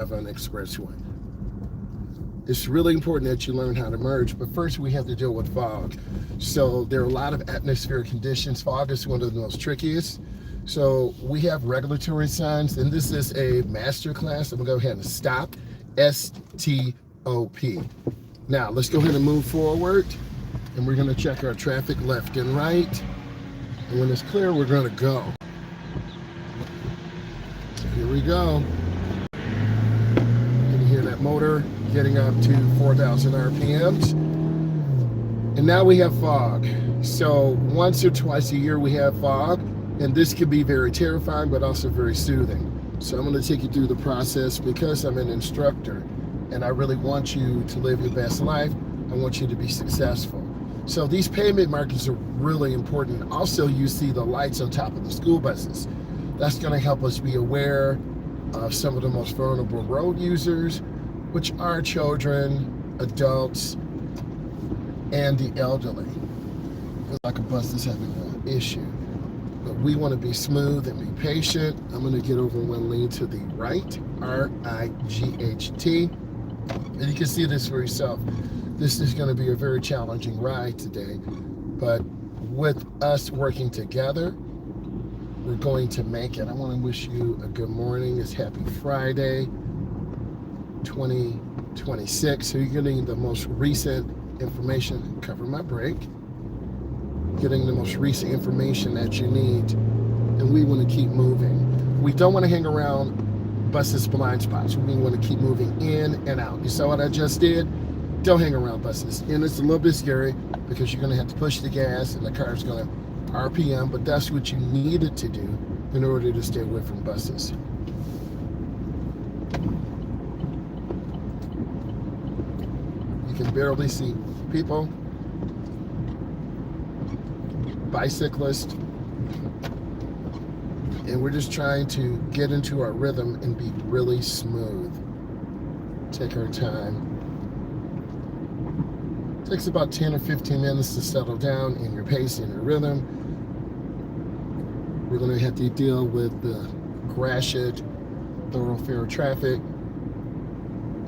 on Expressway. It's really important that you learn how to merge, but first we have to deal with fog. So there are a lot of atmospheric conditions. Fog is one of the most trickiest. So we have regulatory signs, and this is a master class. I'm gonna go ahead and stop, S-T-O-P. Now let's go ahead and move forward, and we're gonna check our traffic left and right. And when it's clear, we're gonna go. So here we go. You can hear that motor getting up to 4,000 RPMs. And now we have fog. So once or twice a year we have fog, and this can be very terrifying, but also very soothing. So I'm gonna take you through the process because I'm an instructor and I really want you to live your best life. I want you to be successful. So these pavement markings are really important. Also, you see the lights on top of the school buses. That's gonna help us be aware of some of the most vulnerable road users, which are children, adults, and the elderly. Feels like a bus is having an issue. But we want to be smooth and be patient. I'm going to get over one lane to the right, R-I-G-H-T. And you can see this for yourself. This is going to be a very challenging ride today. But with us working together, we're going to make it. I want to wish you a good morning. It's Happy Friday, 2026. So you're getting the most recent information. Cover my brake. Getting the most recent information that you need, and we want to keep moving. We don't want to hang around buses' blind spots. We want to keep moving in and out. You saw what I just did? Don't hang around buses. And it's a little bit scary because you're going to have to push the gas and the car's going to RPM, but that's what you needed to do in order to stay away from buses. You can barely see people, bicyclists, and we're just trying to get into our rhythm and be really smooth. Take our time. It takes about 10 or 15 minutes to settle down in your pace and your rhythm. We're going to have to deal with the Gratiot thoroughfare traffic,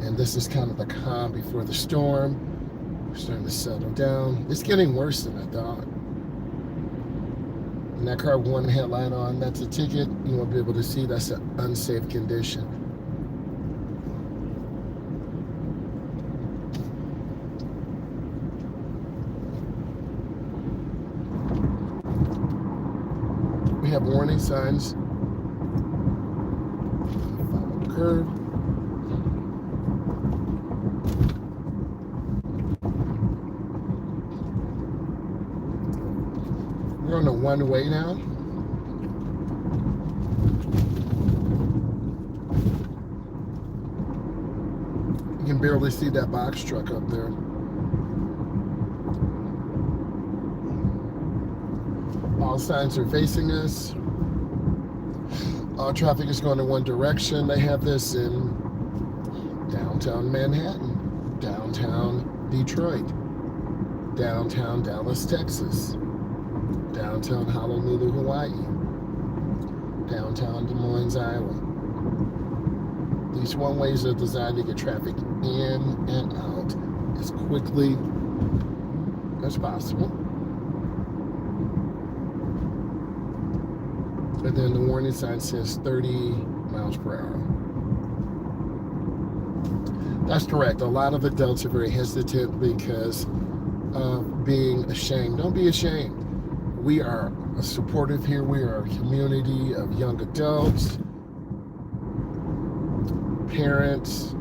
and this is kind of the calm before the storm. We're starting to settle down. It's getting worse than I thought. And that car with one headlight on, that's a ticket. You won't be able to see. That's an unsafe condition. We have warning signs. Follow the curve. We're on a one-way now. You can barely see that box truck up there. All signs are facing us. All traffic is going in one direction. They have this in downtown Manhattan, downtown Detroit, downtown Dallas, Texas, downtown Honolulu, Hawaii, downtown Des Moines, Iowa. These one-ways are designed to get traffic in and out as quickly as possible. And then the warning sign says 30 miles per hour. That's correct. A lot of adults are very hesitant because of being ashamed. Don't be ashamed. We are supportive here. We are a community of young adults, parents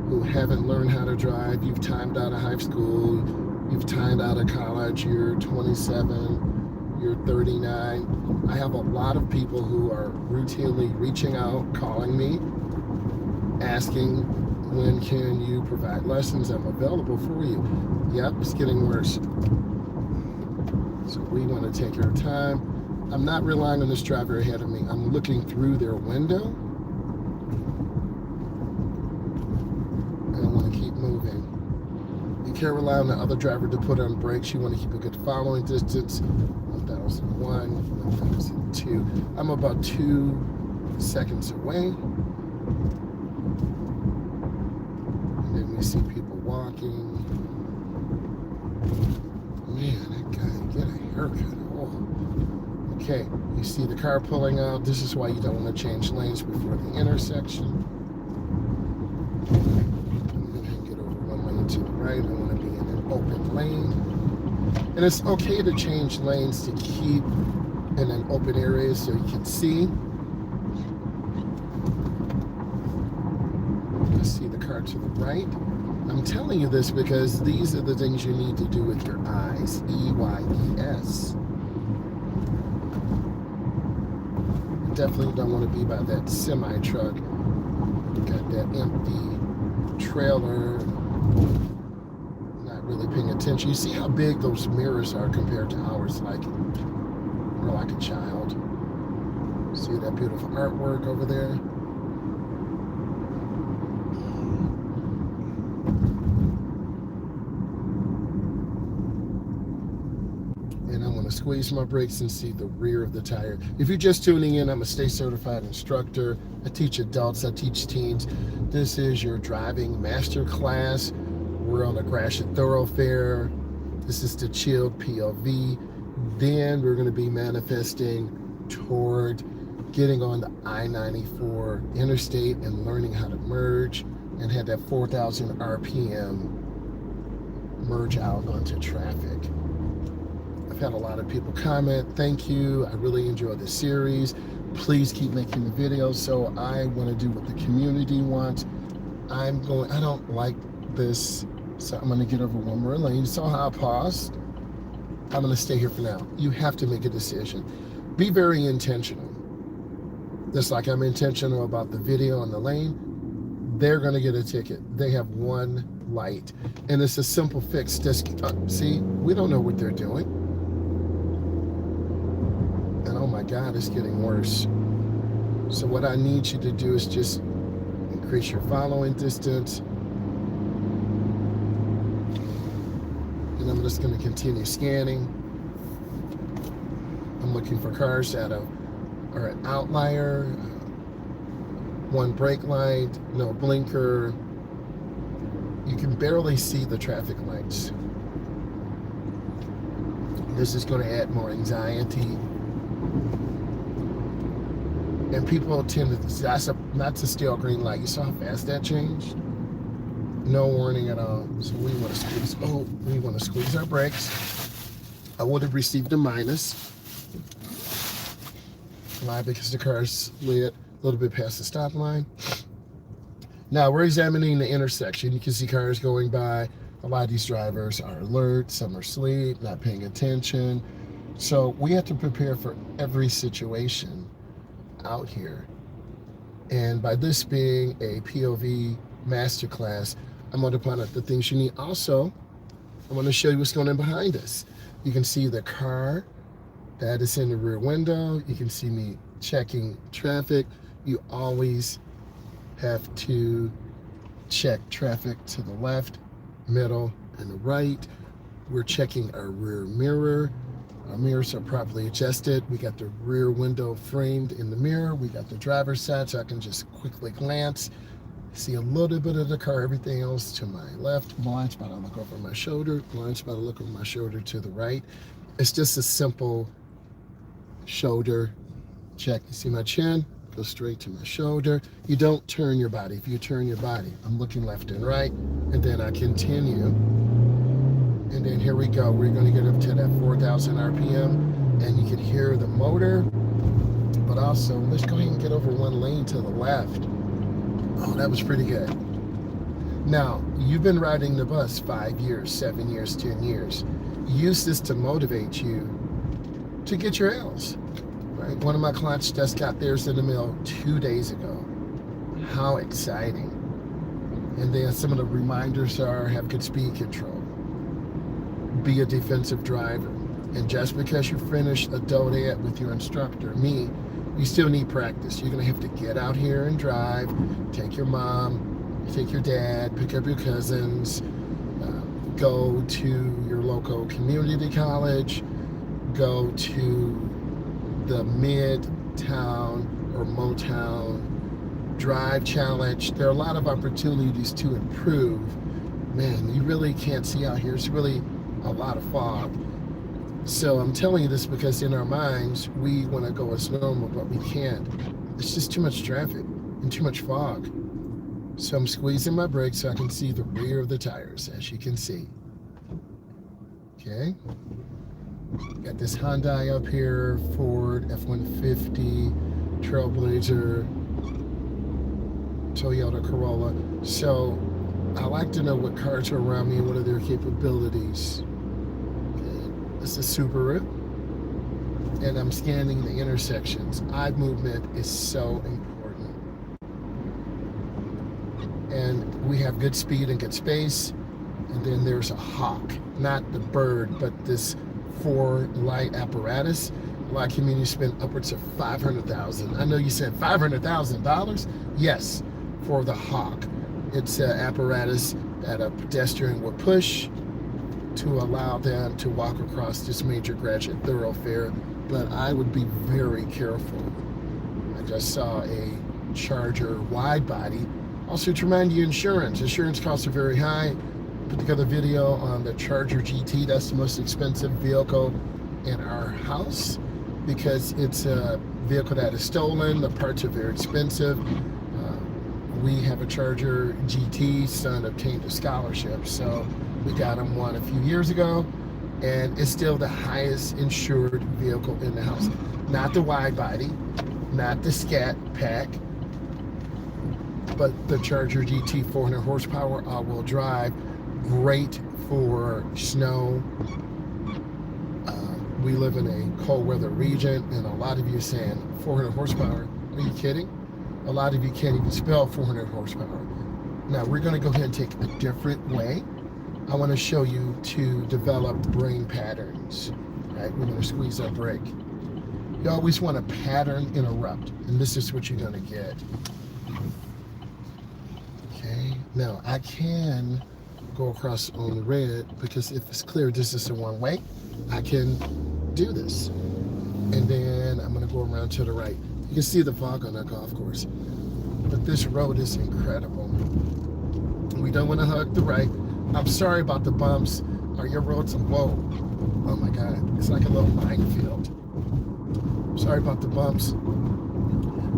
who haven't learned how to drive. You've timed out of high school. You've timed out of college. You're 27. You're 39. I have a lot of people who are routinely reaching out, calling me, asking, when can you provide lessons? I'm available for you. Yep, it's getting worse. So we want to take our time. I'm not relying on this driver ahead of me. I'm looking through their window. And I want to keep moving. You can't rely on the other driver to put on brakes. You want to keep a good following distance. 1001, 1002. I'm about 2 seconds away. You see people walking. Man, that guy, get a haircut. Oh. Okay, you see the car pulling out. This is why you don't want to change lanes before the intersection. I'm going to get over one lane to the right. I want to be in an open lane. And it's okay to change lanes to keep in an open area so you can see. You see the car to the right. I'm telling you this because these are the things you need to do with your eyes. EYES. You definitely don't want to be by that semi-truck. Got that empty trailer. Not really paying attention. You see how big those mirrors are compared to ours, like we're like a child. See that beautiful artwork over there? And I'm gonna squeeze my brakes and see the rear of the tire. If you're just tuning in, I'm a state certified instructor. I teach adults, I teach teens. This is your driving master class. We're on a Gratiot thoroughfare. This is the chilled POV. Then we're gonna be manifesting toward getting on the I-94 interstate and learning how to merge and have that 4,000 RPM merge out onto traffic. I've had a lot of people comment, thank you, I really enjoy this series. Please keep making the videos. So I want to do what the community wants. I don't like this, so I'm going to get over one more lane. You saw how I paused? I'm going to stay here for now. You have to make a decision. Be very intentional. Just like I'm intentional about the video and the lane, they're going to get a ticket. They have one light. And it's a simple fix. Just, see, we don't know what they're doing. And oh my God, it's getting worse. So what I need you to do is just increase your following distance. And I'm just going to continue scanning. I'm looking for cars that are an outlier, one brake light, no blinker. You can barely see the traffic lights. This is going to add more anxiety. And people tend to, not to steal a green light. You saw how fast that changed? No warning at all. So we want to squeeze our brakes. I would have received a minus. Why? Because the car slid a little bit past the stop line. Now we're examining the intersection. You can see cars going by. A lot of these drivers are alert, some are asleep, not paying attention. So we have to prepare for every situation out here. And by this being a POV masterclass, I'm going to point out the things you need. Also, I want to show you what's going on behind us. You can see the car that is in the rear window. You can see me checking traffic. You always have to check traffic to the left, middle, and the right. We're checking our rear mirror. Our mirrors are properly adjusted. We got the rear window framed in the mirror. We got the driver's side, so I can just quickly glance, see a little bit of the car, everything else to my left. Blind spot, I look over my shoulder. Blind spot, I look over my shoulder to the right. It's just a simple shoulder check. You see my chin? Go straight to my shoulder. You don't turn your body. If you turn your body, I'm looking left and right, and then I continue. And then here we go. We're going to get up to that 4,000 RPM, and you can hear the motor. But also, let's go ahead and get over one lane to the left. Oh, that was pretty good. Now, you've been riding the bus 5 years, 7 years, 10 years. Use this to motivate you to get your L's. Right? One of my clients just got theirs in the mail 2 days ago. How exciting. And then some of the reminders are have good speed control. Be a defensive driver. And just because you finish a DODAT with your instructor, me, you still need practice. You're going to have to get out here and drive, take your mom, take your dad, pick up your cousins, go to your local community college, go to the Midtown or Motown drive challenge. There are a lot of opportunities to improve. Man, you really can't see out here. It's really a lot of fog. So I'm telling you this because in our minds, we want to go as normal, but we can't. It's just too much traffic and too much fog. So I'm squeezing my brakes so I can see the rear of the tires, as you can see. Okay. Got this Hyundai up here, Ford F-150, Trailblazer, Toyota Corolla. So I like to know what cars are around me and what are their capabilities. Okay. This is Subaru. And I'm scanning the intersections. Eye movement is so important. And we have good speed and good space. And then there's a hawk, not the bird, but this 4-light apparatus. A lot of communities spend upwards of $500,000. I know you said $500,000. Yes, for the hawk. It's an apparatus that a pedestrian will push to allow them to walk across this major Gratiot thoroughfare. But I would be very careful. I just saw a Charger wide body. Also to remind you, insurance costs are very high. Put together a video on the Charger GT. That's the most expensive vehicle in our house because it's a vehicle that is stolen. The parts are very expensive. We have a Charger GT. Son obtained a scholarship, so we got him one a few years ago, and it's still the highest insured vehicle in the house. Not the wide body, not the Scat Pack, but the Charger GT, 400 horsepower, all-wheel drive. Great for snow. We live in a cold weather region, and a lot of you are saying 400 horsepower. Are you kidding? A lot of you can't even spell 400 horsepower. Now we're going to go ahead and take a different way. I want to show you to develop brain patterns. Right? We're going to squeeze our brake. You always want a pattern interrupt, and this is what you're going to get. Okay. Now I can go across on red because if it's clear this is the one way, I can do this. And then I'm going to go around to the right. You can see the fog on that golf course. But this road is incredible. We don't want to hug the right. I'm sorry about the bumps. Are your roads? Whoa. Oh my God. It's like a little minefield. Sorry about the bumps.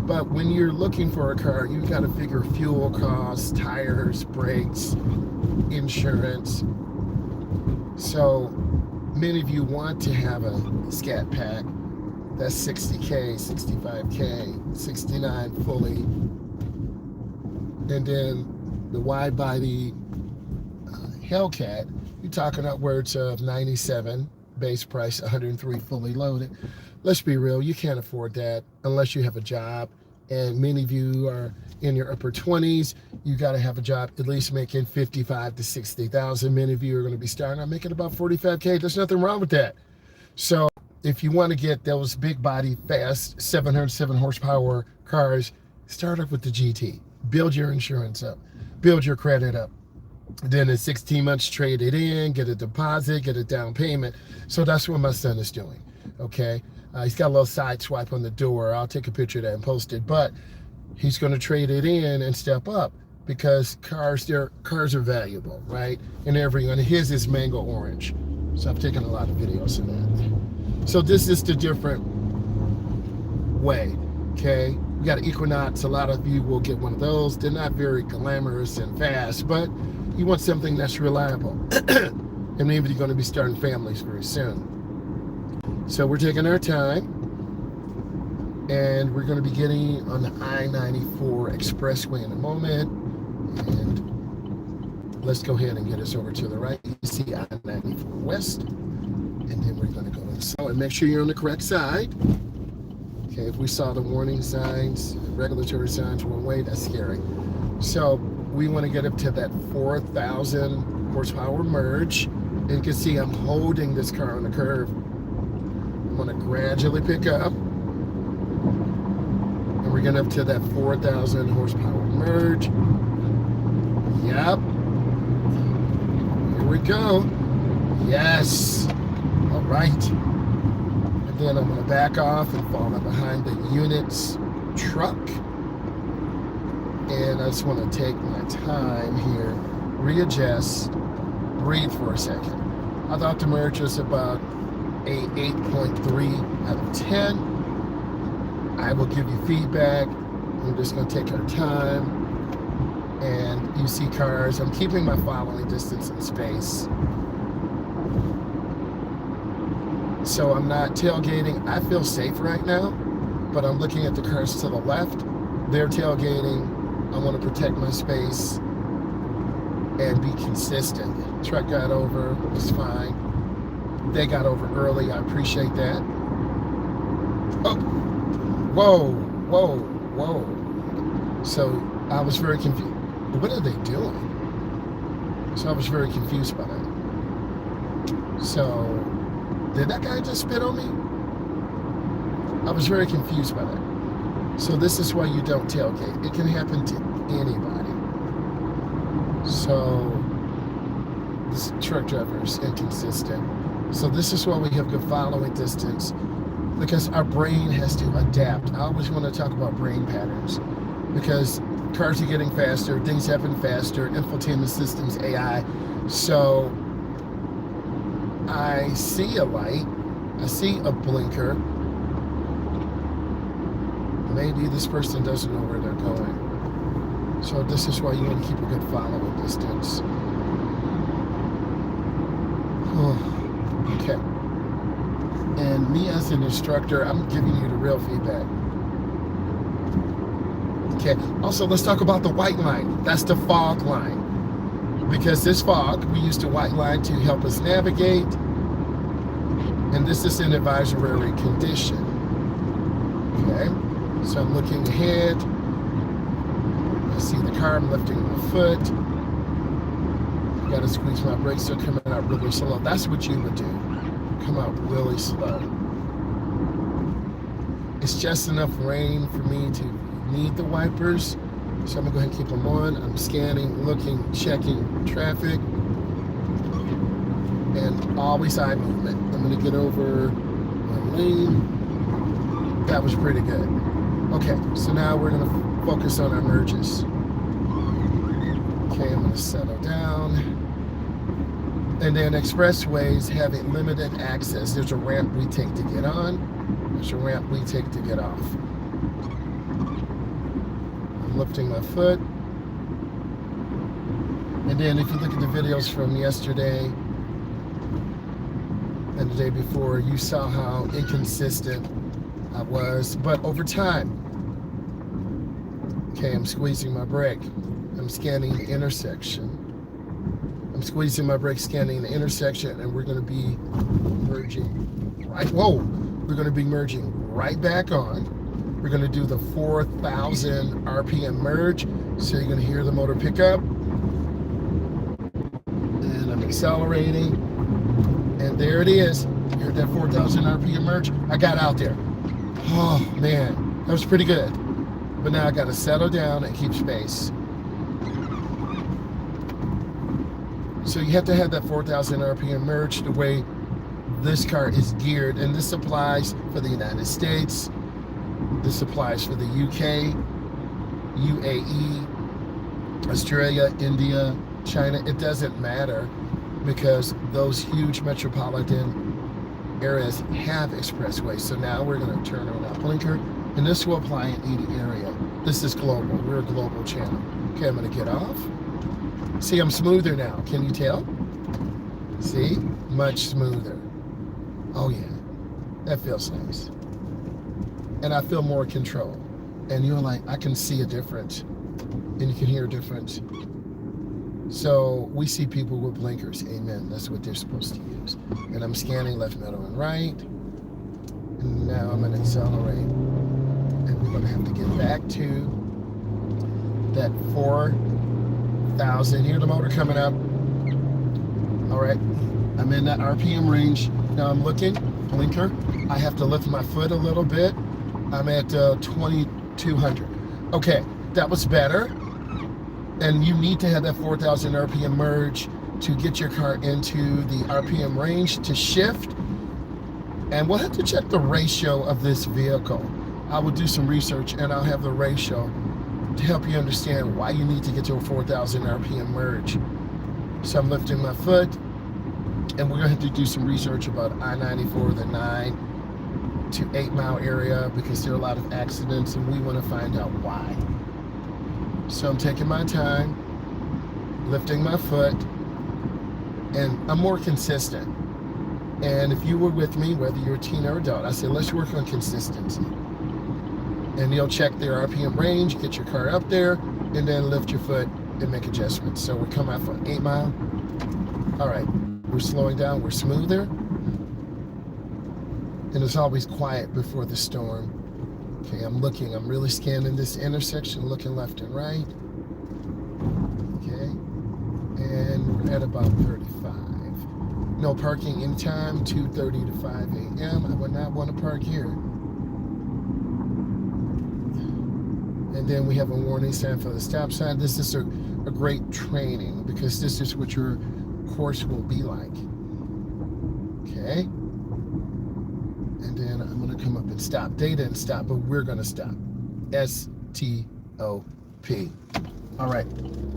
But when you're looking for a car, you've got to figure fuel costs, tires, brakes, insurance. So many of you want to have a Scat Pack. That's 60K, 65K, 69 fully. And then the wide body Hellcat, you're talking upwards of 97, base price 103 fully loaded. Let's be real, you can't afford that unless you have a job. And many of you are in your upper 20s. You got to have a job at least making 55 to 60,000. Many of you are going to be starting out making about 45K. There's nothing wrong with that. So if you want to get those big body, fast, 707 horsepower cars, start off with the GT. Build your insurance up. Build your credit up. Then in 16 months, trade it in, get a deposit, get a down payment. So that's what my son is doing, okay? He's got a little side swipe on the door. I'll take a picture of that and post it. But he's going to trade it in and step up because cars are valuable, right? And everything. And his is mango orange. So I've taken a lot of videos of that. So this is the different way, okay? We got an Equinox. A lot of you will get one of those. They're not very glamorous and fast, but you want something that's reliable. And maybe you're going to be starting families very soon. So we're taking our time, and we're going to be getting on the I-94 expressway in a moment. And let's go ahead and get us over to the right. You see I-94 West, and then we're going to go inside and make sure you're on the correct side. Okay, if we saw the warning signs, regulatory signs one way, that's scary. So we want to get up to that 4,000 horsepower merge. And you can see I'm holding this car on the curve. I'm going to gradually pick up. And we're getting up to that 4,000 horsepower merge. Yep. Here we go. Yes. All right. And then I'm going to back off and fall up behind the unit's truck. And I just want to take my time here, readjust, breathe for a second. I thought the merge was about a 8.3 out of 10. I will give you feedback. I'm just going to take our time. And you see cars. I'm keeping my following distance in space. So I'm not tailgating. I feel safe right now, but I'm looking at the cars to the left. They're tailgating. I want to protect my space and be consistent. Truck got over, it's fine. They got over early, I appreciate that. Oh, whoa, whoa, whoa. So I was very confused. What are they doing? So I was very confused by that. So, did that guy just spit on me? I was very confused by that. So this is why you don't tailgate. It can happen to anybody. So this truck driver is inconsistent. So this is why we have good following distance, because our brain has to adapt. I always want to talk about brain patterns, because cars are getting faster, things happen faster, infotainment systems, AI. So I see a light, I see a blinker. Maybe this person doesn't know where they're going. So this is why you want to keep a good following distance. Okay. And me as an instructor, I'm giving you the real feedback. Okay. Also, let's talk about the white line. That's the fog line. Because this fog, we use the white line to help us navigate. And this is an advisory condition. Okay. So I'm looking ahead. I see the car, I'm lifting my foot. I gotta squeeze my brakes, so coming out really slow. That's what you would do. Come out really slow. It's just enough rain for me to need the wipers. So I'm gonna go ahead and keep them on. I'm scanning, looking, checking traffic. And always eye movement. I'm gonna get over my lane. That was pretty good. Okay, so now we're gonna focus on our merges. Okay, I'm gonna settle down. And then expressways have a limited access. There's a ramp we take to get on. There's a ramp we take to get off. I'm lifting my foot. And then if you look at the videos from yesterday and the day before, you saw how inconsistent I was, but over time. Okay, I'm squeezing my brake. I'm scanning the intersection. I'm squeezing my brake, scanning the intersection, and we're going to be merging right. Whoa! We're going to be merging right back on. We're going to do the 4,000 RPM merge. So you're going to hear the motor pick up, and I'm accelerating, and there it is. You heard that 4,000 RPM merge? I got out there. Oh man, that was pretty good. But now I got to settle down and keep space. So you have to have that 4,000 RPM merge the way this car is geared. And this applies for the United States. This applies for the UK, UAE, Australia, India, China. It doesn't matter, because those huge metropolitan areas have expressways. So now we're going to turn on our blinker, and this will apply in any area. This is global. We're a global channel. Okay, I'm going to get off. See, I'm smoother now. Can you tell? See? Much smoother. Oh yeah, that feels nice. And I feel more control. And you're like, I can see a difference, and you can hear a difference. So we see people with blinkers. Amen. That's what they're supposed to use. And I'm scanning left, middle, and right. And now I'm going to accelerate. And we're going to have to get back to that 4,000. Hear the motor coming up. All right. I'm in that RPM range. Now I'm looking. Blinker. I have to lift my foot a little bit. I'm at 2,200. Okay. That was better. And you need to have that 4,000 RPM merge to get your car into the RPM range to shift. And we'll have to check the ratio of this vehicle. I will do some research and I'll have the ratio. to help you understand why you need to get to a 4,000 RPM merge. So I'm lifting my foot, and we're going to have to do some research about I-94, the 9 to 8 mile area, because there are a lot of accidents, and we want to find out why. So I'm taking my time, lifting my foot, and I'm more consistent. And if you were with me, whether you're a teen or adult, I said, let's work on consistency. And you'll check their RPM range, get your car up there, and then lift your foot and make adjustments. So we're coming out for 8 mile. All right, we're slowing down, we're smoother. And it's always quiet before the storm. Okay, I'm really scanning this intersection, looking left and right. Okay, and we're at about 35. No parking anytime, 2:30 to 5 a.m. I would not want to park here. And then we have a warning sign for the stop sign. This is a great training, because this is what your course will be like. Okay. And then I'm going to come up and stop. They didn't stop, but we're going to stop. S-T-O-P. All right.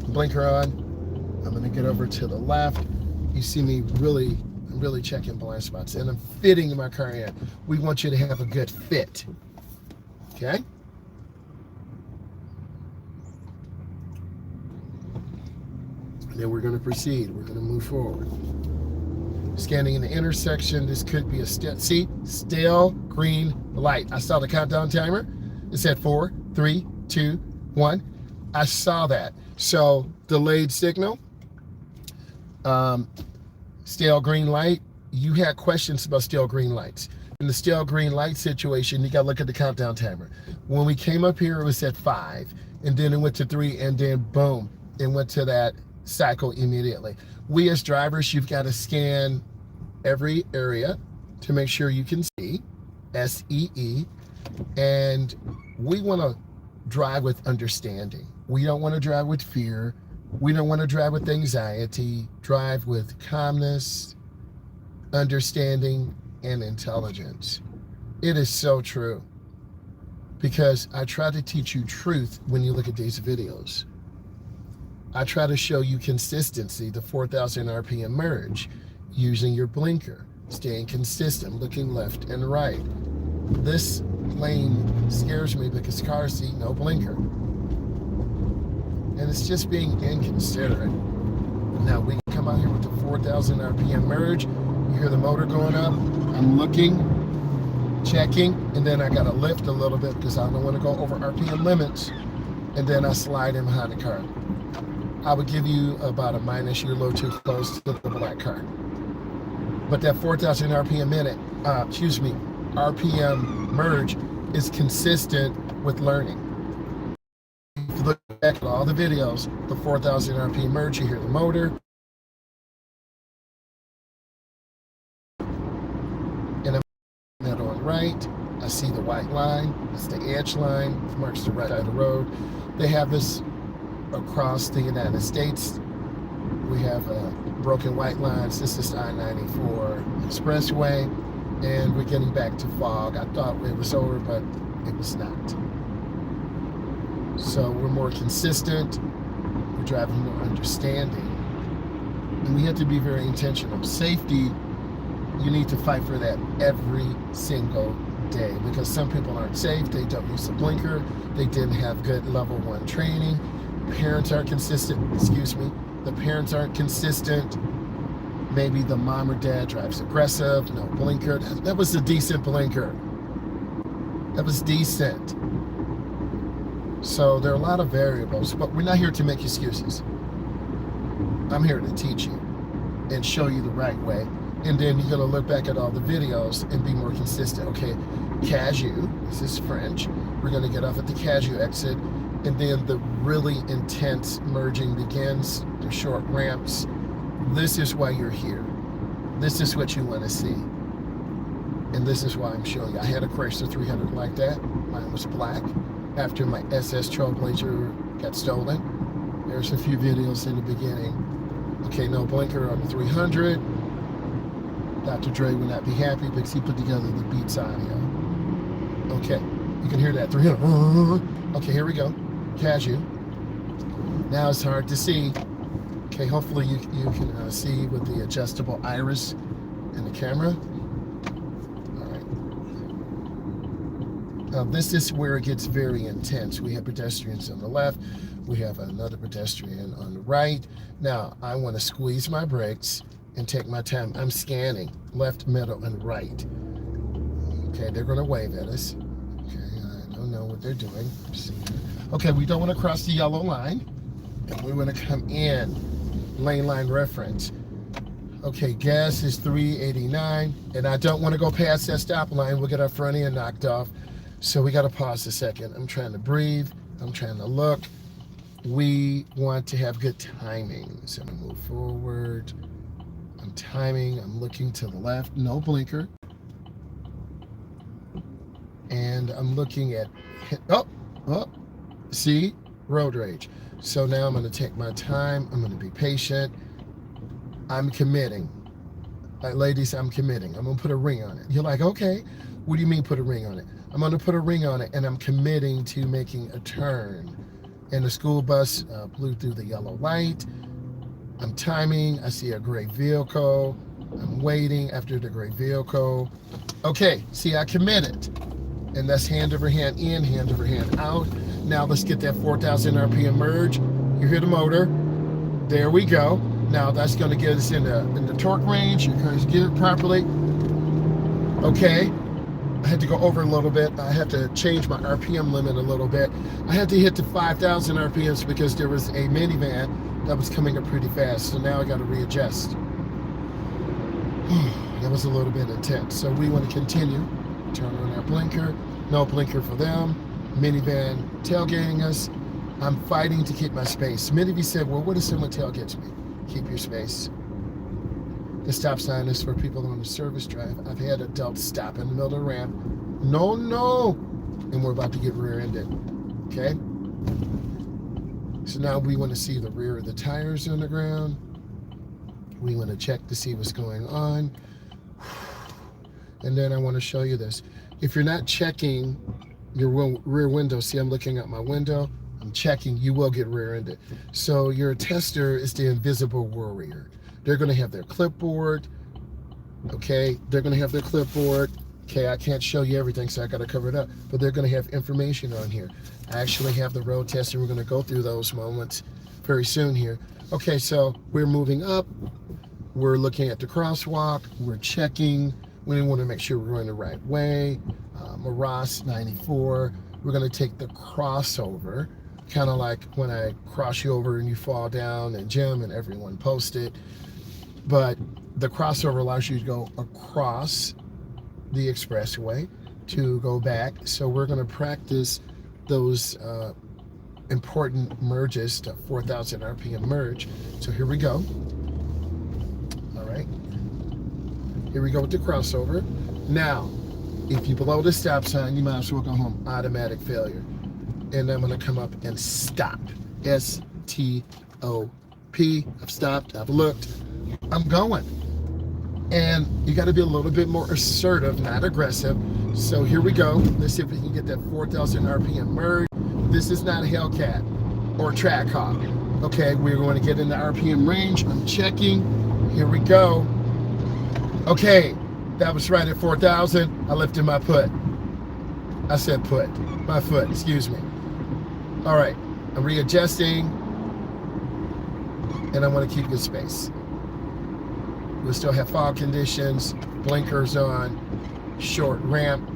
Blinker on. I'm going to get over to the left. You see me I'm really checking blind spots, and I'm fitting my car in. We want you to have a good fit. Okay? And then we're going to proceed. We're going to move forward. Scanning in the intersection. This could be a stale green light. I saw the countdown timer. It said 4, 3, 2, 1. I saw that. So delayed signal. Stale green light. You had questions about stale green lights. In the stale green light situation, you got to look at the countdown timer. When we came up here, it was at 5, and then it went to 3, and then boom, it went to that cycle immediately. We as drivers, you've got to scan every area to make sure you can see, S-E-E, and we want to drive with understanding. We don't want to drive with fear. We don't want to drive with anxiety. Drive with calmness, understanding, and intelligence. It is so true, because I try to teach you truth when you look at these videos. I try to show you consistency, the 4,000 RPM merge, using your blinker, staying consistent, looking left and right. This lane scares me because cars see no blinker. And it's just being inconsiderate. Now we come out here with the 4,000 RPM merge. You hear the motor going up. I'm looking, checking, and then I got to lift a little bit because I don't want to go over RPM limits. And then I slide in behind the car. I would give you about a minus. You're a little too close to the black car. But that 4,000 RPM RPM merge is consistent with learning. If you look back at all the videos, the 4,000 RPM merge, you hear the motor. And I'm on the right. I see the white line. That's the edge line. It marks the right side of the road. They have this across the United States. We have broken white lines. This is I-94 expressway, and we're getting back to fog. I thought it was over, but it was not. So we're more consistent. We're driving more understanding, and we have to be very intentional. Safety, you need to fight for that every single day, because some people aren't safe. They don't use the blinker. They didn't have good level 1 training. Parents aren't consistent. The parents aren't consistent. Maybe the mom or dad drives aggressive, no blinker. That was a decent blinker. That was decent. So there are a lot of variables, but we're not here to make excuses. I'm here to teach you and show you the right way. And then you're gonna look back at all the videos and be more consistent. Okay, Cashew, this is French. We're gonna get off at the Cashew exit, and then the really intense merging begins, the short ramps. This is why you're here. This is what you want to see. And this is why I'm showing you. I had a Chrysler 300 like that. Mine was black after my SS Trailblazer got stolen. There's a few videos in the beginning. Okay, no blinker on the 300. Dr. Dre would not be happy because he put together the Beats audio. Okay, you can hear that 300. Okay, here we go. cashew. Now it's hard to see. Okay, hopefully you can see with the adjustable iris in the camera. All right. Now this is where it gets very intense. We have pedestrians on the left. We have another pedestrian on the right. Now I want to squeeze my brakes and take my time. I'm scanning left, middle, and right. Okay, they're going to wave at us. Okay, I don't know what they're doing. Okay, we don't want to cross the yellow line. And we want to come in. Lane line reference. Okay, gas is $3.89, and I don't want to go past that stop line. We'll get our front end knocked off. So we got to pause a second. I'm trying to breathe. I'm trying to look. We want to have good timing. So I'm going to move forward. I'm timing. I'm looking to the left. No blinker. And I'm looking at, see? Road rage. So now I'm going to take my time. I'm going to be patient. I'm committing. Ladies, I'm committing. I'm going to put a ring on it. You're like, okay, what do you mean put a ring on it? I'm going to put a ring on it, and I'm committing to making a turn. And the school bus blew through the yellow light. I'm timing. I see a gray vehicle. I'm waiting after the gray vehicle. Okay, see, I committed. And that's hand over hand in, hand over hand out. Now let's get that 4,000 RPM merge. You hear the motor. There we go. Now that's going to get us in the torque range. You're going to get it properly. Okay. I had to go over a little bit. I had to change my RPM limit a little bit. I had to hit the 5,000 RPMs because there was a minivan that was coming up pretty fast. So now I got to readjust. That was a little bit intense. So we want to continue. Turn on our blinker. No blinker for them. Minivan tailgating us. I'm fighting to keep my space. Many of you said, well, what if someone tailgates me? Keep your space. The stop sign is for people on the service drive. I've had adults stop in the middle of the ramp. No. And we're about to get rear-ended. Okay? So now we want to see the rear of the tires on the ground. We want to check to see what's going on. And then I want to show you this. If you're not checking your rear window, see I'm looking out my window, I'm checking, you will get rear-ended. So your tester is the invisible warrior. They're going to have their clipboard, okay? They're going to have their clipboard. Okay, I can't show you everything, so I got to cover it up. But they're going to have information on here. I actually have the road test, and we're going to go through those moments very soon here. Okay, so we're moving up. We're looking at the crosswalk. We're checking. We want to make sure we're going the right way. I-94. We're going to take the crossover, kind of like when I cross you over and you fall down and Jim and everyone posted. But the crossover allows you to go across the expressway to go back. So we're going to practice those important merges, the 4,000 RPM merge. So here we go. All right. Here we go with the crossover. Now, if you blow the stop sign, you might as well go home. Automatic failure. And I'm going to come up and stop. S-T-O-P. I've stopped. I've looked. I'm going. And you got to be a little bit more assertive, not aggressive. So here we go. Let's see if we can get that 4,000 RPM merge. This is not a Hellcat or Trackhawk. Okay, we're going to get in the RPM range. I'm checking. Here we go. Okay, that was right at 4,000. I lifted my foot. I said put. My foot, excuse me. All right, I'm readjusting. And I want to keep good space. We still have fog conditions, blinkers on, short ramp.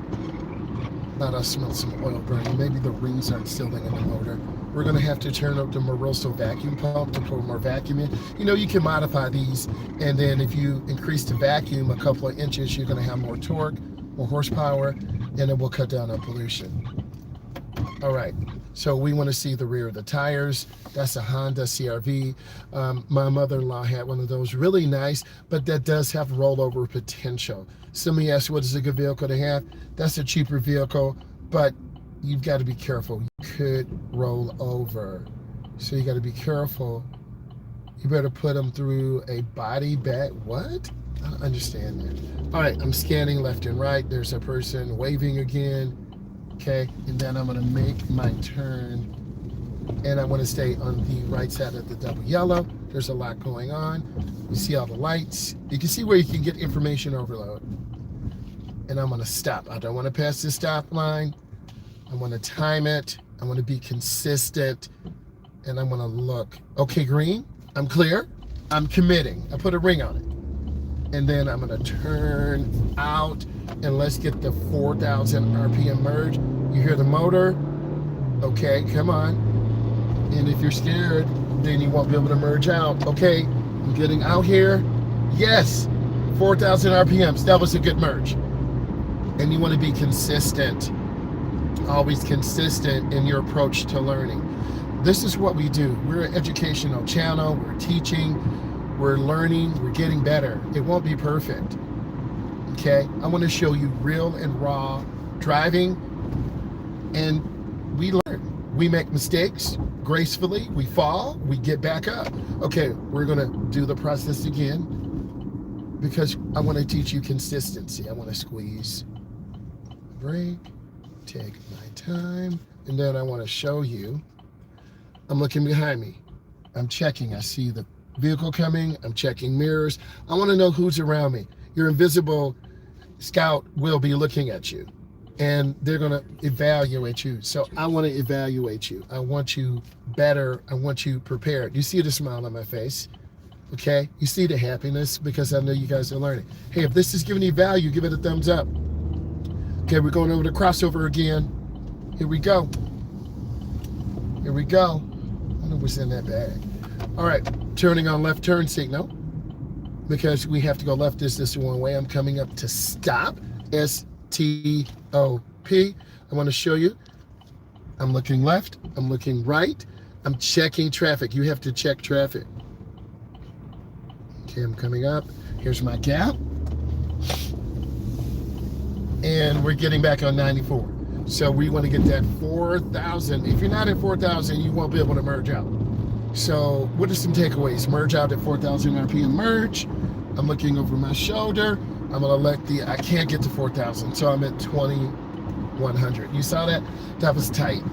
Thought I smelled some oil burning. Maybe the rings aren't sealing in the motor. We're going to have to turn up the Moroso vacuum pump to pour more vacuum in. You know, you can modify these, and then if you increase the vacuum a couple of inches, you're going to have more torque, more horsepower, and it will cut down on pollution. All right, so we want to see the rear of the tires. That's a Honda CR-V. My mother-in-law had one of those, really nice, but that does have rollover potential. Somebody asked, what is a good vehicle to have? That's a cheaper vehicle, but you've got to be careful. You could roll over. So you got to be careful. You better put them through a body bag. What? I don't understand that. All right, I'm scanning left and right. There's a person waving again. Okay, and then I'm going to make my turn And I want to stay on the right side of the double yellow. There's a lot going on. You see all the lights. You can see where you can get information overload. And I'm going to stop. I don't want to pass the stop line. I want to time it. I want to be consistent. And I'm going to look. Okay, green. I'm clear. I'm committing. I put a ring on it. And then I'm going to turn out. And let's get the 4,000 RPM merge. You hear the motor? Okay, come on. And if you're scared, then you won't be able to merge out. Okay, I'm getting out here. Yes, 4,000 RPMs. That was a good merge. And you want to be consistent. Always consistent in your approach to learning. This is what we do. We're an educational channel. We're teaching. We're learning. We're getting better. It won't be perfect. Okay, I want to show you real and raw driving. And we learn. We make mistakes gracefully. We fall. We get back up. Okay, we're going to do the process again because I want to teach you consistency. I want to squeeze, brake, take my time, and then I want to show you. I'm looking behind me. I'm checking. I see the vehicle coming. I'm checking mirrors. I want to know who's around me. Your invisible scout will be looking at you. And they're going to evaluate you. So I want to evaluate you. I want you better. I want you prepared. You see the smile on my face. Okay? You see the happiness because I know you guys are learning. Hey, if this is giving you value, give it a thumbs up. Okay, we're going over the crossover again. Here we go. Here we go. I don't know what's in that bag. All right, turning on left turn signal because we have to go left. This one way. I'm coming up to stop. S-T-O-P. I want to show you. I'm looking left. I'm looking right. I'm checking traffic. You have to check traffic. Okay, I'm coming up. Here's my gap. And we're getting back on 94. So we want to get that 4,000. If you're not at 4,000, you won't be able to merge out. So what are some takeaways? Merge out at 4,000 RPM merge. I'm looking over my shoulder. I'm going to let I can't get to 4,000. So I'm at 2,100. You saw that? That was tight.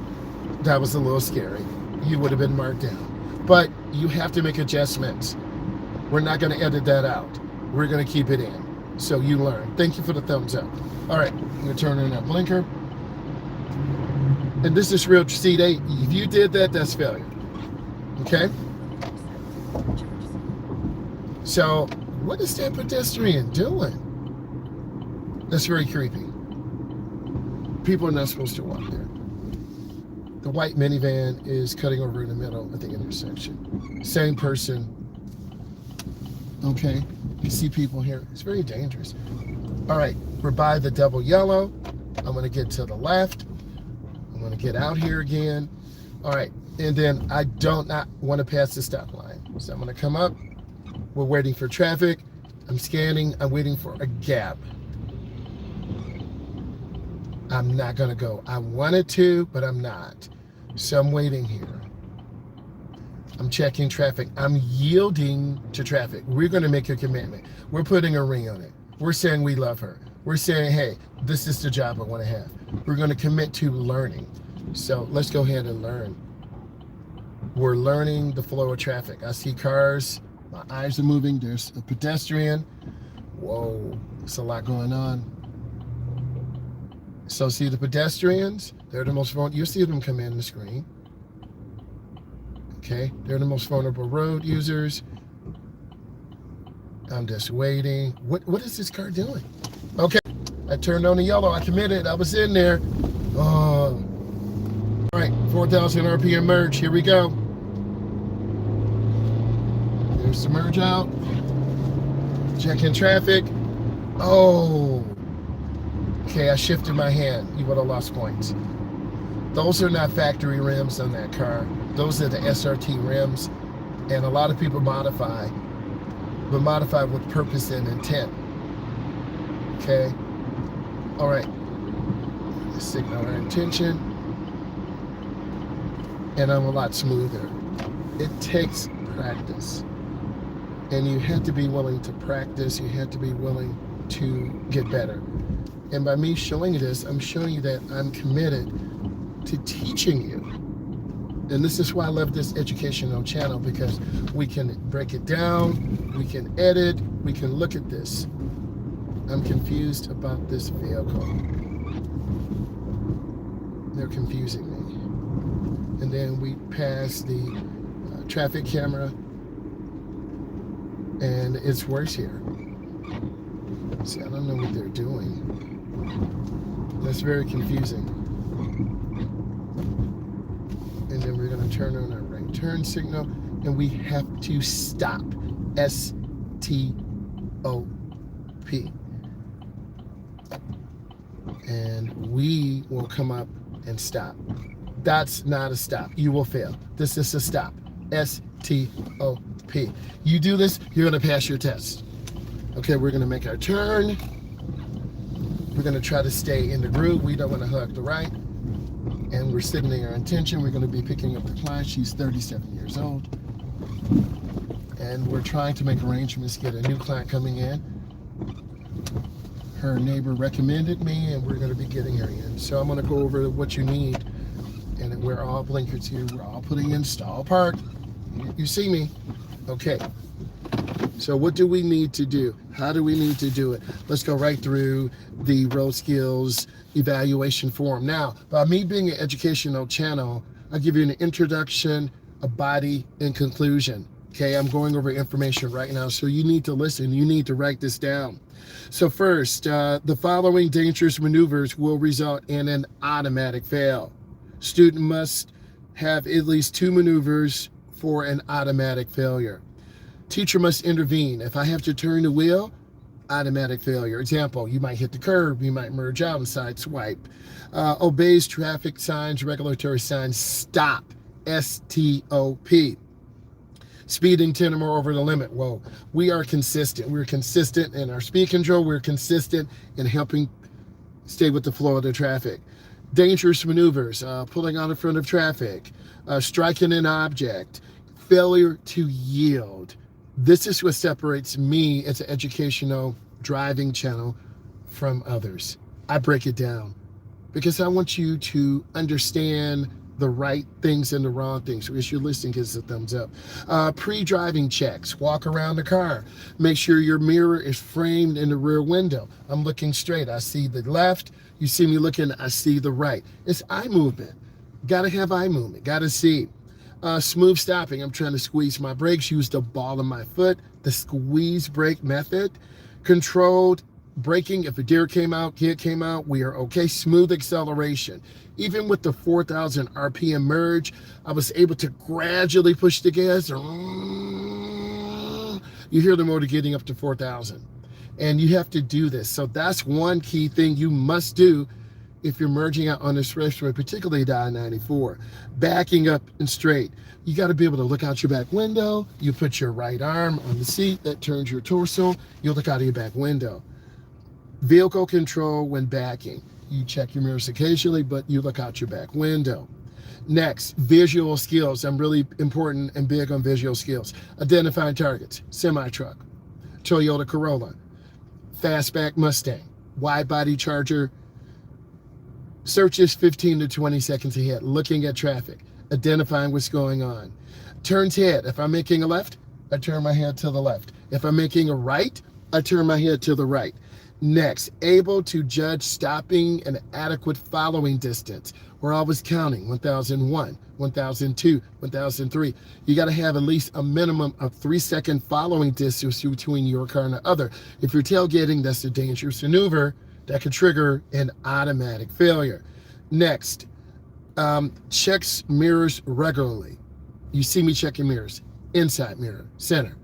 That was a little scary. You would have been marked down. But you have to make adjustments. We're not going to edit that out. We're going to keep it in. So you learn. Thank you for the thumbs up. All right, I'm going to turn on that blinker. And this is real. See, if you did that, that's failure. Okay? So, what is that pedestrian doing? That's very creepy. People are not supposed to walk there. The white minivan is cutting over in the middle of the intersection. Same person. Okay? You see people here. It's very dangerous. All right, we're by the double yellow. I'm going to get to the left. I'm going to get out here again. All right, and then I don't not want to pass the stop line. So I'm going to come up. We're waiting for traffic. I'm scanning. I'm waiting for a gap. I'm not going to go. I wanted to, but I'm not. So I'm waiting here. I'm checking traffic. I'm yielding to traffic. We're going to make a commitment. We're putting a ring on it. We're saying we love her. We're saying, hey, this is the job I want to have. We're going to commit to learning. So let's go ahead and learn. We're learning the flow of traffic. I see cars. My eyes are moving. There's a pedestrian. Whoa, there's a lot going on. So see the pedestrians? They're the most vulnerable. You see them come in the screen. Okay, they're the most vulnerable road users. I'm just waiting. What is this car doing? Okay, I turned on the yellow. I committed. I was in there. Oh, all right, 4,000 RPM merge. Here we go. There's the merge out. Checking traffic. Oh, okay, I shifted my hand. You would have lost points. Those are not factory rims on that car. Those are the SRT rims, and a lot of people modify, but modify with purpose and intent. Okay, all right, signal our intention, and I'm a lot smoother. It takes practice, and you have to be willing to practice. You have to be willing to get better. And by me showing you this, I'm showing you that I'm committed to teaching you And this is why I love this educational channel, because we can break it down, we can edit, we can look at this. I'm confused about this vehicle. They're confusing me. And then we pass the traffic camera, and it's worse here. See, I don't know what they're doing. That's very confusing. And then we're going to turn on our right turn signal, and we have to stop. S-T-O-P. And we will come up and stop. That's not a stop. You will fail. This is a stop. S-T-O-P. You do this, you're going to pass your test. Okay, we're going to make our turn. We're going to try to stay in the groove. We don't want to hug the right. And we're signaling our intention. We're going to be picking up the client. She's 37 years old. And we're trying to make arrangements to get a new client coming in. Her neighbor recommended me, and we're going to be getting her in. So I'm going to go over what you need. And we're all blinkers here. We're all putting in stall park. You see me? Okay. So what do we need to do? How do we need to do it? Let's go right through the road skills evaluation form. Now, by me being an educational channel, I'll give you an introduction, a body, and conclusion. Okay, I'm going over information right now, so you need to listen. You need to write this down. So first, the following dangerous maneuvers will result in an automatic fail. Student must have at least 2 maneuvers for an automatic failure. Teacher must intervene. If I have to turn the wheel, automatic failure. Example, you might hit the curb, you might merge out and side swipe. Obeys traffic signs, regulatory signs, stop, S-T-O-P. Speeding 10 or more over the limit. Whoa, we are consistent. We're consistent in our speed control. We're consistent in helping stay with the flow of the traffic. Dangerous maneuvers, pulling out in front of traffic, striking an object, failure to yield. This is what separates me as an educational driving channel from others. I break it down because I want you to understand the right things and the wrong things. So if you're listening, give us a thumbs up. Pre-driving checks, walk around the car. Make sure your mirror is framed in the rear window. I'm looking straight. I see the left. You see me looking, I see the right. It's eye movement. Gotta have eye movement, gotta see. Smooth stopping, I'm trying to squeeze my brakes, use the ball of my foot, the squeeze brake method. Controlled braking, if a deer came out, kid came out, we are okay. Smooth acceleration. Even with the 4,000 RPM merge, I was able to gradually push the gas. You hear the motor getting up to 4,000. And you have to do this. So that's one key thing you must do if you're merging out on this expressway, particularly the I-94. Backing up and straight. You got to be able to look out your back window. You put your right arm on the seat. That turns your torso. You look out of your back window. Vehicle control when backing. You check your mirrors occasionally, but you look out your back window. Next, visual skills. I'm really important and big on visual skills. Identifying targets. Semi-truck. Toyota Corolla. Fastback Mustang. Wide body Charger. Searches 15 to 20 seconds ahead. Looking at traffic. Identifying what's going on. Turns head. If I'm making a left, I turn my head to the left. If I'm making a right, I turn my head to the right. Next, able to judge stopping and adequate following distance. We're always counting 1001, 1002, 1003. You got to have at least a minimum of 3-second following distance between your car and the other. If you're tailgating, that's a dangerous maneuver that could trigger an automatic failure. Next, checks mirrors regularly. You see me checking mirrors. Inside mirror, center,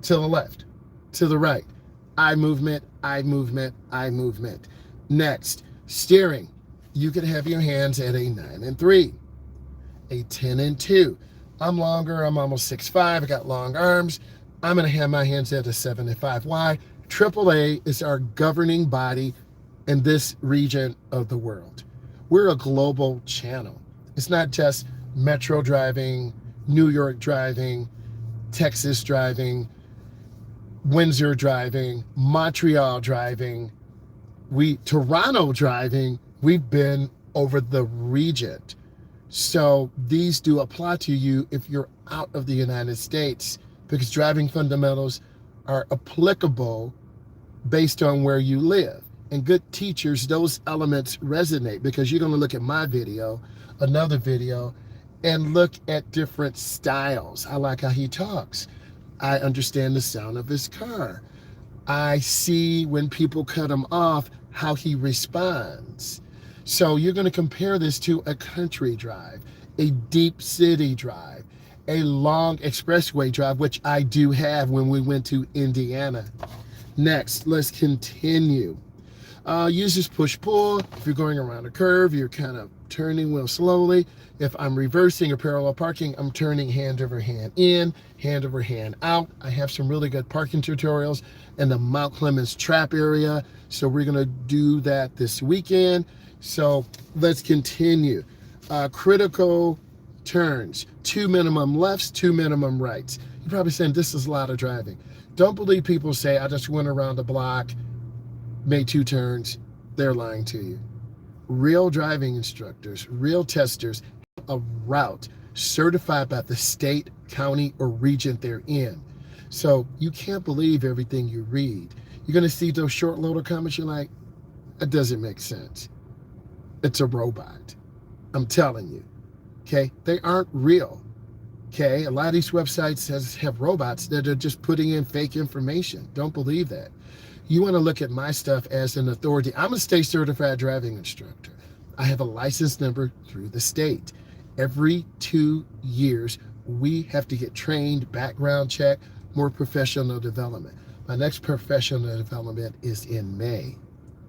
to the left, to the right. Eye movement, eye movement, eye movement. Next, steering. You can have your hands at a 9 and 3, a 10 and 2. I'm longer, I'm almost 6'5", I got long arms. I'm gonna have my hands at a 7 and 5. Why? AAA is our governing body in this region of the world. We're a global channel. It's not just Metro driving, New York driving, Texas driving, Windsor driving, Montreal driving, Toronto driving. We've been over the region. So these do apply to you if you're out of the United States, because driving fundamentals are applicable based on where you live. And good teachers, those elements resonate, because you're going to look at my video, another video, and look at different styles. I like how he talks. I understand the sound of his car. I see when people cut him off, how he responds. So you're going to compare this to a country drive, a deep city drive, a long expressway drive, which I do have when we went to Indiana. Next, let's continue. Use this push-pull. If you're going around a curve, you're kind of turning wheel slowly. If I'm reversing or parallel parking, I'm turning hand over hand in, hand over hand out. I have some really good parking tutorials in the Mount Clemens trap area, so we're going to do that this weekend. So let's continue. Critical turns, 2 minimum lefts, 2 minimum rights. You're probably saying this is a lot of driving. Don't believe people say, I just went around the block, made 2 turns. They're lying to you. Real driving instructors, real testers, a route certified by the state, county, or region they're in. So you can't believe everything you read. You're going to see those short little comments. You're like, it doesn't make sense. It's a robot. I'm telling you. Okay? They aren't real. Okay? A lot of these websites have robots that are just putting in fake information. Don't believe that. You want to look at my stuff as an authority. I'm a state certified driving instructor. I have a license number through the state. Every 2 years, we have to get trained, background check, more professional development. My next professional development is in May.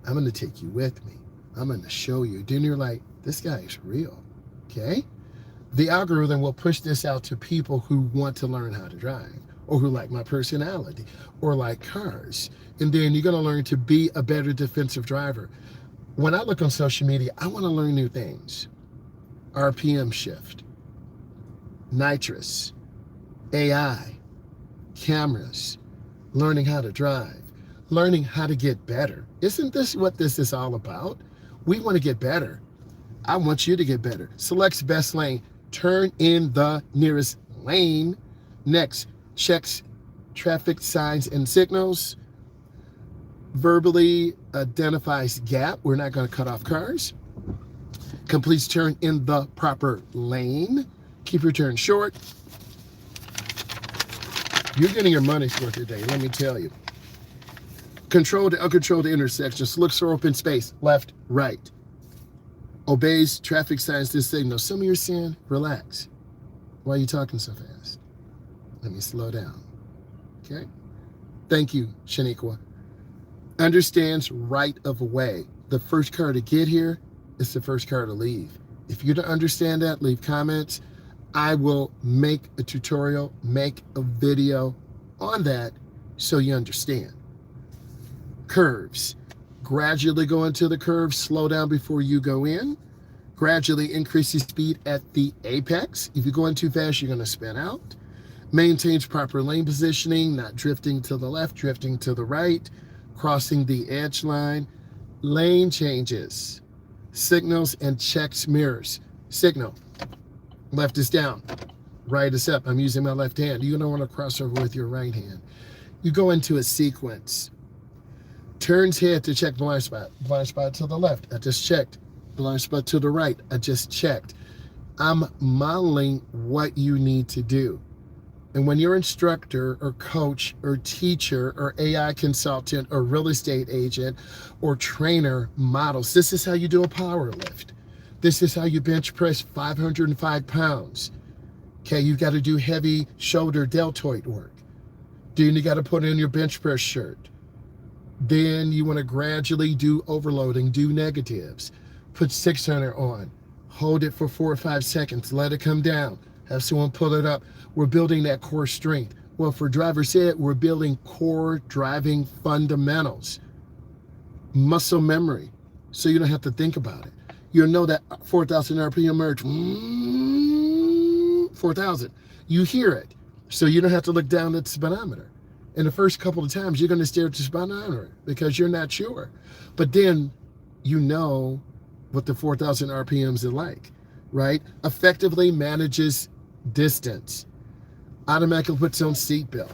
I'm going to take you with me. I'm going to show you. Then you're like, this guy is real. Okay? The algorithm will push this out to people who want to learn how to drive, or who like my personality, or like cars. And then you're going to learn to be a better defensive driver. When I look on social media, I want to learn new things. RPM shift, nitrous, AI, cameras, learning how to drive, learning how to get better. Isn't this what this is all about? We want to get better. I want you to get better. Selects best lane, turn in the nearest lane. Next, checks traffic signs and signals, verbally identifies gap. We're not going to cut off cars. Completes turn in the proper lane. Keep your turn short. You're getting your money's worth today, let me tell you. Controlled and uncontrolled intersections. Looks for open space. Left, right. Obeys traffic signs and signals. Some of you are saying, relax. Why are you talking so fast? Let me slow down. Okay? Thank you, Shaniqua. Understands right of way. The first car to get here is the first car to leave. If you don't understand that, leave comments. I will make a tutorial, make a video on that so you understand. Curves. Gradually go into the curve, slow down before you go in. Gradually increase the speed at the apex. If you're going too fast, you're going to spin out. Maintains proper lane positioning, not drifting to the left, drifting to the right, crossing the edge line. Lane changes. Signals and checks mirrors. Signal. Left is down. Right is up. I'm using my left hand. You don't want to cross over with your right hand. You go into a sequence. Turns head to check blind spot. Blind spot to the left. I just checked. Blind spot to the right. I just checked. I'm modeling what you need to do. And when your instructor or coach or teacher or AI consultant or real estate agent or trainer models, this is how you do a power lift. This is how you bench press 505 pounds. Okay, you've got to do heavy shoulder deltoid work. Then you got to put in your bench press shirt. Then you want to gradually do overloading, do negatives. Put 600 on. Hold it for 4 or 5 seconds. Let it come down. Have someone pull it up. We're building that core strength. Well, for driver's ed, we're building core driving fundamentals. Muscle memory, so you don't have to think about it. You'll know that 4,000 RPM merge, 4,000. You hear it, so you don't have to look down at the speedometer. And the first couple of times, you're going to stare at the speedometer because you're not sure. But then you know what the 4,000 RPMs are like. right? Effectively manages distance, automatically puts on seatbelt,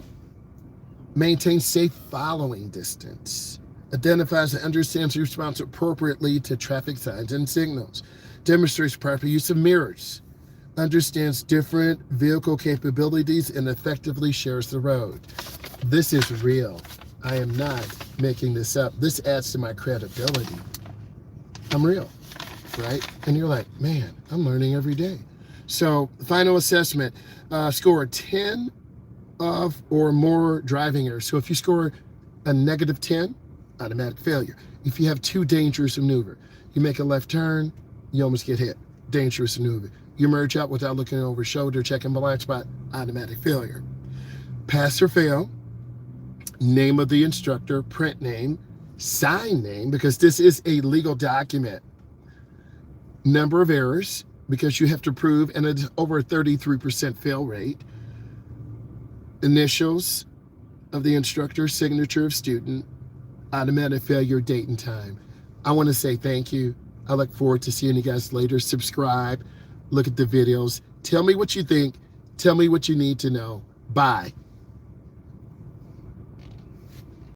maintains safe following distance, identifies and understands the response appropriately to traffic signs and signals, demonstrates proper use of mirrors, understands different vehicle capabilities, and effectively shares the road. This is real. I am not making this up. This adds to my credibility. I'm real, right? And you're like, man, I'm learning every day. So final assessment, score 10 of or more driving errors. So if you score a -10, automatic failure. If you have 2 dangerous maneuver, you make a left turn, you almost get hit, dangerous maneuver. You merge out without looking over shoulder, checking blind spot, automatic failure. Pass or fail, name of the instructor, print name, sign name, because this is a legal document. Number of errors, because you have to prove, and it's over a 33% fail rate. Initials of the instructor, signature of student, automatic failure, date and time. I want to say thank you. I look forward to seeing you guys later. Subscribe, look at the videos. Tell me what you think. Tell me what you need to know. Bye.